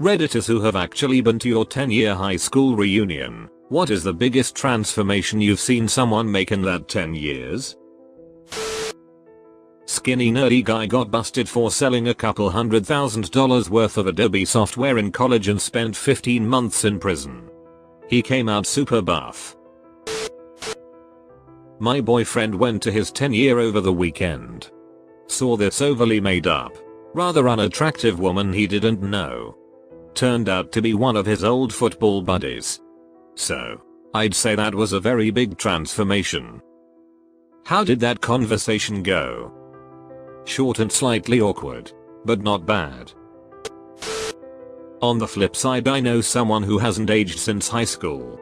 Redditors who have actually been to your 10-year high school reunion, what is the biggest transformation you've seen someone make in that 10 years? Skinny nerdy guy got busted for selling a couple $100,000 worth of Adobe software in college and spent 15 months in prison. He came out super buff. My boyfriend went to his 10-year over the weekend. Saw this overly made up, rather unattractive woman he didn't know. Turned out to be one of his old football buddies. So, I'd say that was a very big transformation. How did that conversation go? Short and slightly awkward, but not bad. On the flip side, I know someone who hasn't aged since high school.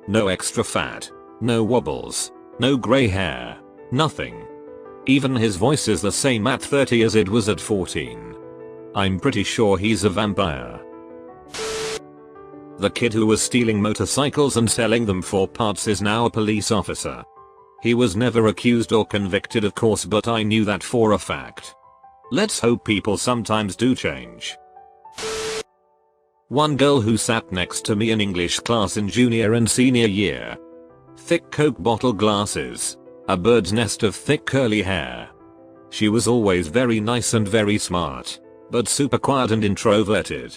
No extra fat, no wobbles, no grey hair, nothing. Even his voice is the same at 30 as it was at 14. I'm pretty sure he's a vampire. The kid who was stealing motorcycles and selling them for parts is now a police officer. He was never accused or convicted, of course, but I knew that for a fact. Let's hope people sometimes do change. One girl who sat next to me in English class in junior and senior year. Thick Coke bottle glasses. A bird's nest of thick curly hair. She was always very nice and very smart, but super quiet and introverted.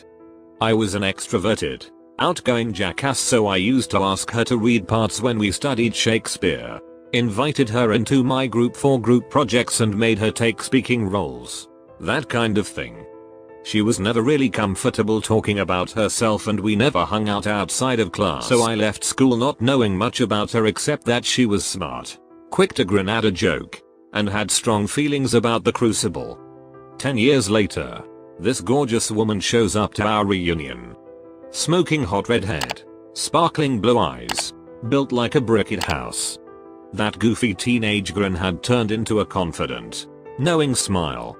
I was an extroverted, outgoing jackass, so I used to ask her to read parts when we studied Shakespeare. Invited her into my group for group projects and made her take speaking roles. That kind of thing. She was never really comfortable talking about herself and we never hung out outside of class, so I left school not knowing much about her except that she was smart, quick to grin at a joke, and had strong feelings about the Crucible. 10 years later, this gorgeous woman shows up to our reunion. Smoking hot redhead, sparkling blue eyes, built like a brick house. That goofy teenage grin had turned into a confident, knowing smile.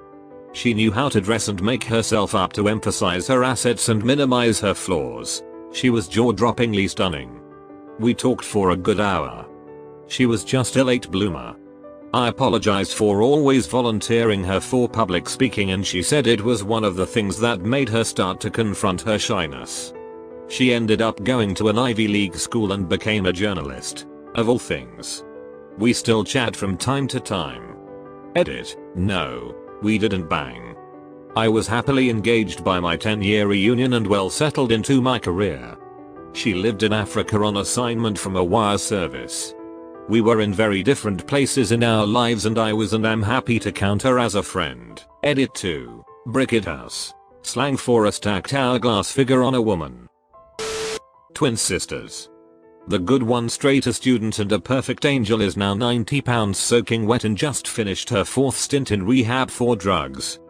She knew how to dress and make herself up to emphasize her assets and minimize her flaws. She was jaw-droppingly stunning. We talked for a good hour. She was just a late bloomer. I apologized for always volunteering her for public speaking, and she said it was one of the things that made her start to confront her shyness. She ended up going to an Ivy League school and became a journalist, of all things. We still chat from time to time. Edit, no, we didn't bang. I was happily engaged by my 10-year reunion and well settled into my career. She lived in Africa on assignment from a wire service. We were in very different places in our lives and I was and am happy to count her as a friend. Edit 2, bricket house. Slang for a stacked hourglass figure on a woman. Twin sisters. The good one, straight A student and a perfect angel, is now 90 pounds soaking wet and just finished her 4th stint in rehab for drugs.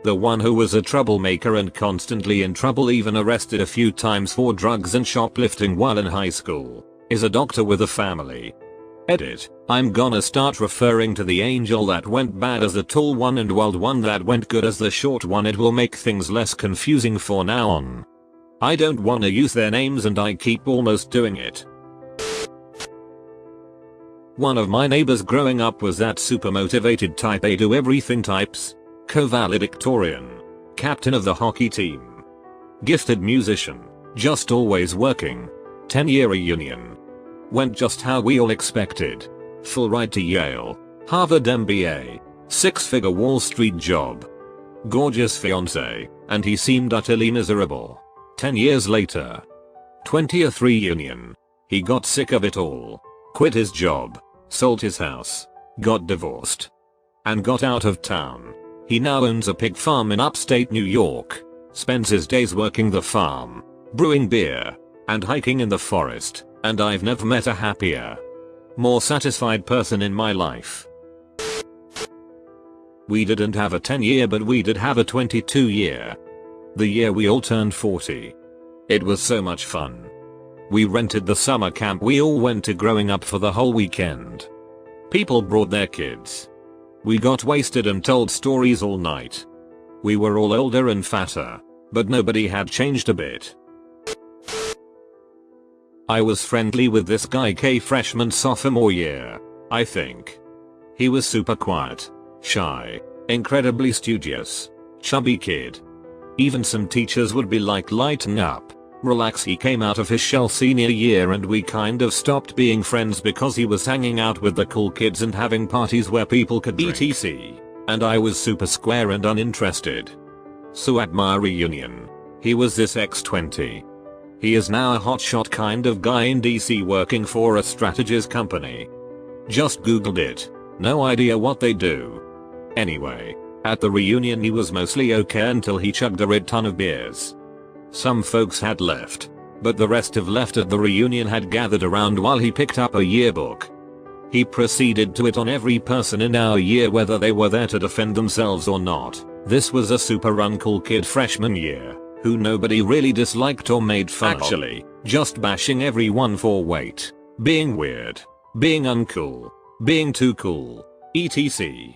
The one who was a troublemaker and constantly in trouble, even arrested a few times for drugs and shoplifting while in high school, is a doctor with a family. Edit, I'm gonna start referring to the angel that went bad as the tall one and wild one that went good as the short one. It will make things less confusing for now on. I don't wanna use their names and I keep almost doing it. One of my neighbors growing up was that super motivated type A do everything types. Co-valedictorian. Captain of the hockey team. Gifted musician. Just always working. 10-year reunion. Went just how we all expected. Full ride to Yale. Harvard MBA. 6-figure Wall Street job. Gorgeous fiance, and he seemed utterly miserable. 10 years later. 20th reunion. He got sick of it all. Quit his job, sold his house, got divorced, and got out of town. He now owns a pig farm in upstate New York, spends his days working the farm, brewing beer, and hiking in the forest, and I've never met a happier, more satisfied person in my life. We didn't have a 10-year, but we did have a 22-year. The year we all turned 40. It was so much fun. We rented the summer camp we all went to growing up for the whole weekend. People brought their kids. We got wasted and told stories all night. We were all older and fatter, but nobody had changed a bit. I was friendly with this guy freshman sophomore year, I think. He was super quiet, shy, incredibly studious, chubby kid. Even some teachers would be like, lighten up. Relax. He came out of his shell senior year and we kind of stopped being friends because he was hanging out with the cool kids and having parties where people could drink, etc. And I was super square and uninterested. So at my reunion, he was this X20. He is now a hotshot kind of guy in DC working for a strategies company. Just googled it. No idea what they do. Anyway, at the reunion he was mostly okay until he chugged a red ton of beers. Some folks had left, but the rest of left at the reunion had gathered around while he picked up a yearbook. He proceeded to hit on every person in our year whether they were there to defend themselves or not. This was a super uncool kid freshman year, who nobody really disliked or made fun of. Actually, just bashing everyone for weight, being weird, being uncool, being too cool, etc.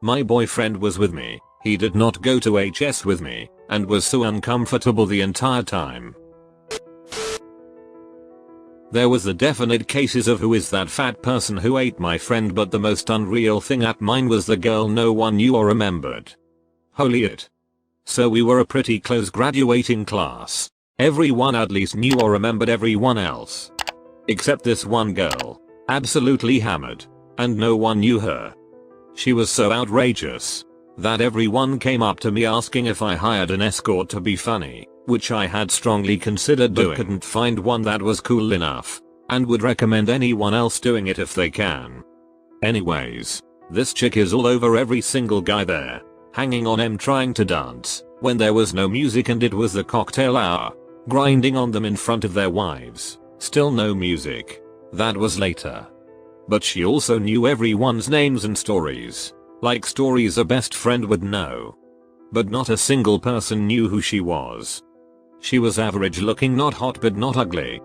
My boyfriend was with me. He did not go to HS with me, and was so uncomfortable the entire time. There was the definite cases of who is that fat person who ate my friend, but the most unreal thing at mine was the girl no one knew or remembered. Holy it. So we were a pretty close graduating class. Everyone at least knew or remembered everyone else. Except this one girl. Absolutely hammered. And no one knew her. She was so outrageous that everyone came up to me asking if I hired an escort to be funny, which I had strongly considered doing but couldn't find one that was cool enough, and would recommend anyone else doing it if they can. Anyways, this chick is all over every single guy there, hanging on them trying to dance, when there was no music and it was the cocktail hour, grinding on them in front of their wives, still no music. That was later. But she also knew everyone's names and stories. Like stories a best friend would know. But not a single person knew who she was. She was average looking, not hot but not ugly.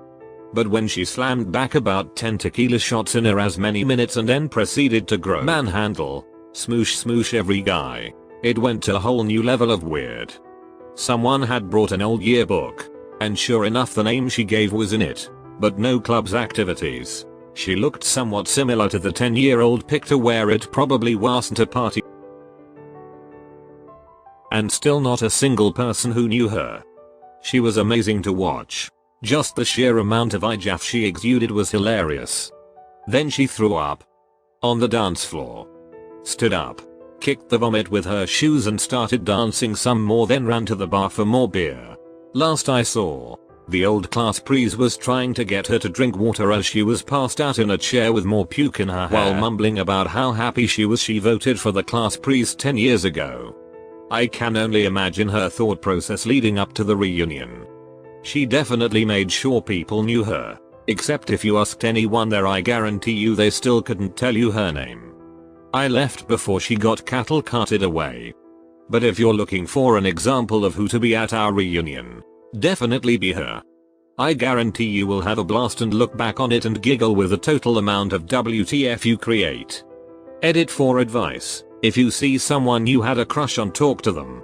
But when she slammed back about 10 tequila shots in her as many minutes and then proceeded to grow manhandle, smoosh every guy, it went to a whole new level of weird. Someone had brought an old yearbook, and sure enough the name she gave was in it, but no club's activities. She looked somewhat similar to the 10-year-old picture where it probably wasn't a party. And still not a single person who knew her. She was amazing to watch. Just the sheer amount of IJF she exuded was hilarious. Then she threw up. On the dance floor. Stood up. Kicked the vomit with her shoes and started dancing some more, then ran to the bar for more beer. Last I saw, the old class priest was trying to get her to drink water as she was passed out in a chair with more puke in her hair while mumbling about how happy she was she voted for the class priest 10 years ago. I can only imagine her thought process leading up to the reunion. She definitely made sure people knew her, except if you asked anyone there I guarantee you they still couldn't tell you her name. I left before she got cattle carted away. But if you're looking for an example of who to be at our reunion, definitely be her. I guarantee you will have a blast and look back on it and giggle with the total amount of WTF you create. Edit for advice: if you see someone you had a crush on, talk to them.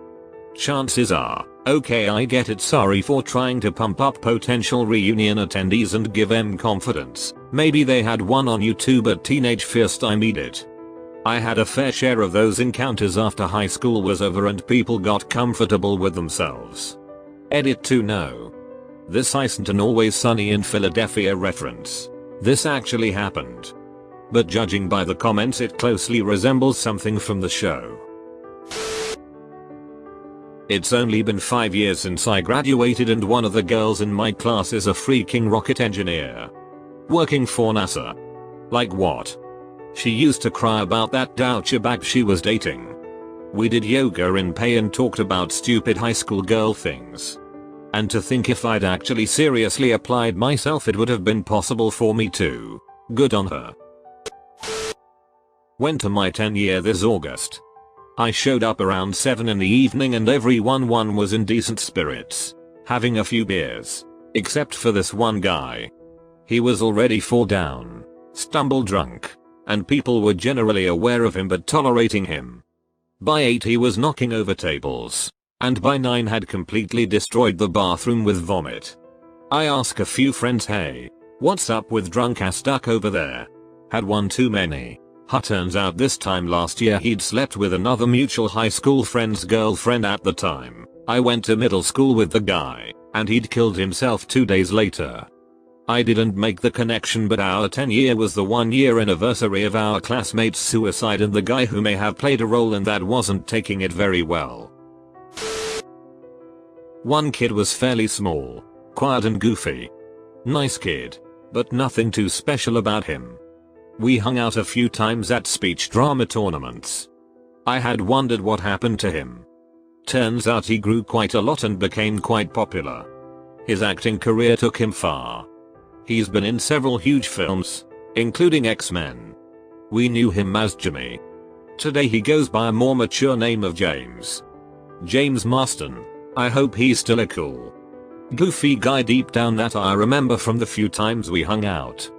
Chances are, okay, I get it, sorry for trying to pump up potential reunion attendees and give them confidence. Maybe they had one on you too, but teenage fear stymied it. I had a fair share of those encounters after high school was over and people got comfortable with themselves. Edit to know. This isn't an Always Sunny in Philadelphia reference. This actually happened. But judging by the comments it closely resembles something from the show. It's only been 5 years since I graduated and one of the girls in my class is a freaking rocket engineer. Working for NASA. Like what? She used to cry about that douchebag she was dating. We did yoga in pay and talked about stupid high school girl things. And to think if I'd actually seriously applied myself it would have been possible for me too. Good on her. Went to my 10-year this August. I showed up around 7 in the evening and everyone was in decent spirits, having a few beers, except for this one guy. He was already 4 down, stumble drunk, and people were generally aware of him but tolerating him. By 8 he was knocking over tables, and by 9 had completely destroyed the bathroom with vomit. I asked a few friends, hey, what's up with drunk ass duck over there? Had one too many? Turns out this time last year he'd slept with another mutual high school friend's girlfriend at the time. I went to middle school with the guy, and he'd killed himself 2 days later. I didn't make the connection, but our 10-year was the 1-year anniversary of our classmate's suicide, and the guy who may have played a role in that wasn't taking it very well. One kid was fairly small, quiet and goofy. Nice kid, but nothing too special about him. We hung out a few times at speech drama tournaments. I had wondered what happened to him. Turns out he grew quite a lot and became quite popular. His acting career took him far. He's been in several huge films, including X-Men. We knew him as Jimmy. Today he goes by a more mature name of James. James Marston. I hope he's still a cool, goofy guy deep down that I remember from the few times we hung out.